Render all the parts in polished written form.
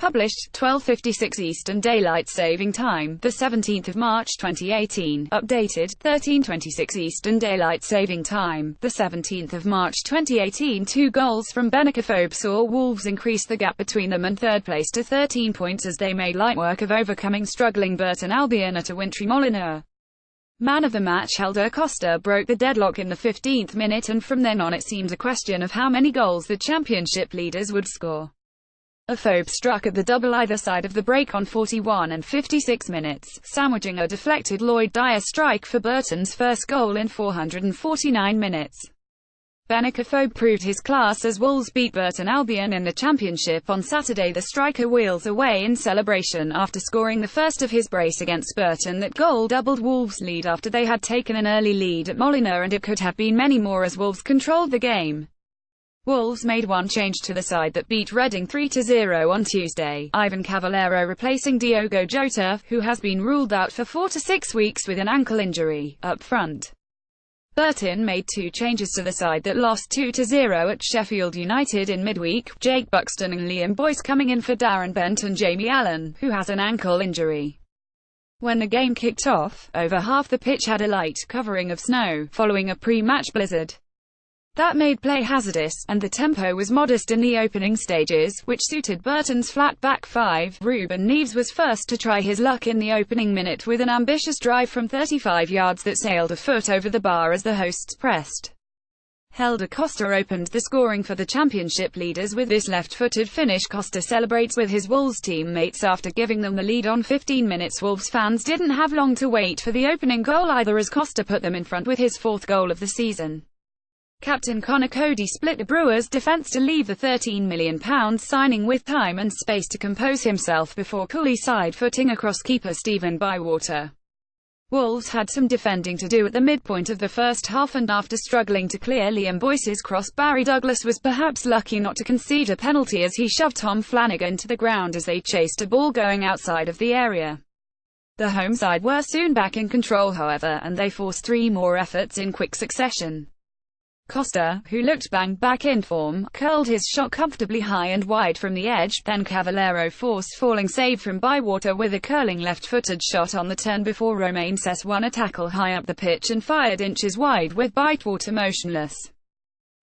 Published, 12:56 Eastern Daylight Saving Time, the 17th of March 2018. Updated, 13:26 Eastern Daylight Saving Time, the 17th of March 2018. 2 goals from Benik Afobe saw Wolves increase the gap between them and third place to 13 points as they made light work of overcoming struggling Burton Albion at a wintry Molineux. Man of the match Helder Costa broke the deadlock in the 15th minute, and from then on it seemed a question of how many goals the championship leaders would score. Afobe struck at the double either side of the break on 41 and 56 minutes, sandwiching a deflected Lloyd Dyer strike for Burton's first goal in 449 minutes. Benik Afobe proved his class as Wolves beat Burton Albion in the Championship on Saturday. The striker wheels away in celebration after scoring the first of his brace against Burton. That goal doubled Wolves' lead after they had taken an early lead at Molineux, and it could have been many more as Wolves controlled the game. Wolves made one change to the side that beat Reading 3-0 on Tuesday, Ivan Cavallero replacing Diogo Jota, who has been ruled out for 4 to 6 weeks with an ankle injury, up front. Burton made 2 changes to the side that lost 2-0 at Sheffield United in midweek, Jake Buxton and Liam Boyce coming in for Darren Bent and Jamie Allen, who has an ankle injury. When the game kicked off, over half the pitch had a light covering of snow, following a pre-match blizzard that made play hazardous, and the tempo was modest in the opening stages, which suited Burton's flat back 5. Ruben Neves was first to try his luck in the opening minute with an ambitious drive from 35 yards that sailed a foot over the bar as the hosts pressed. Helder Costa opened the scoring for the championship leaders with this left-footed finish. Costa celebrates with his Wolves teammates after giving them the lead on 15 minutes. Wolves fans didn't have long to wait for the opening goal either, as Costa put them in front with his 4th goal of the season. Captain Connor Cody split the Brewers' defence to leave the £13 million signing with time and space to compose himself before coolly side-footing across keeper Stephen Bywater. Wolves had some defending to do at the midpoint of the first half, and after struggling to clear Liam Boyce's cross, Barry Douglas was perhaps lucky not to concede a penalty as he shoved Tom Flanagan to the ground as they chased a ball going outside of the area. The home side were soon back in control, however, and they forced 3 more efforts in quick succession. Costa, who looked bang back in form, curled his shot comfortably high and wide from the edge, then Cavallero forced falling save from Bywater with a curling left-footed shot on the turn before Romain Sess won a tackle high up the pitch and fired inches wide with Bywater motionless.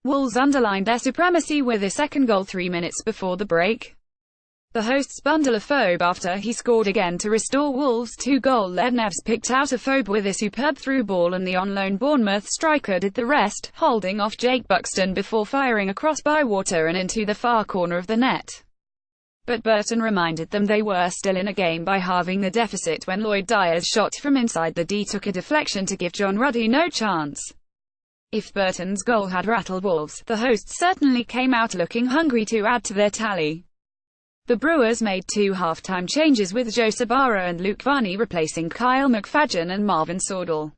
Wolves underlined their supremacy with a second goal 3 minutes before the break. The hosts bundle Afobe after he scored again to restore Wolves' 2-goal lead. Neves picked out Afobe with a superb through ball, and the on-loan Bournemouth striker did the rest, holding off Jake Buxton before firing across Bywater and into the far corner of the net. But Burton reminded them they were still in a game by halving the deficit when Lloyd Dyer's shot from inside the D took a deflection to give John Ruddy no chance. If Burton's goal had rattled Wolves, the hosts certainly came out looking hungry to add to their tally. The Brewers made 2 half-time changes with Joe Sabara and Luke Varney replacing Kyle McFadden and Marvin Sordell.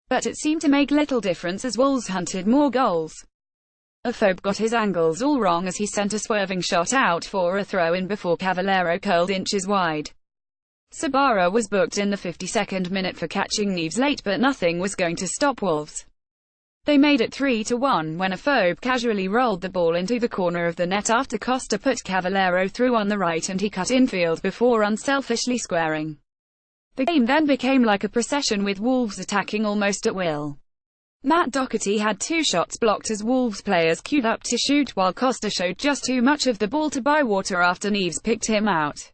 But it seemed to make little difference as Wolves hunted more goals. Afobe got his angles all wrong as he sent a swerving shot out for a throw-in before Cavallero curled inches wide. Sabara was booked in the 52nd minute for catching Neves late, but nothing was going to stop Wolves. They made it 3-1 when Afobe casually rolled the ball into the corner of the net after Costa put Cavallero through on the right and he cut infield before unselfishly squaring. The game then became like a procession with Wolves attacking almost at will. Matt Doherty had 2 shots blocked as Wolves players queued up to shoot, while Costa showed just too much of the ball to Bywater after Neves picked him out.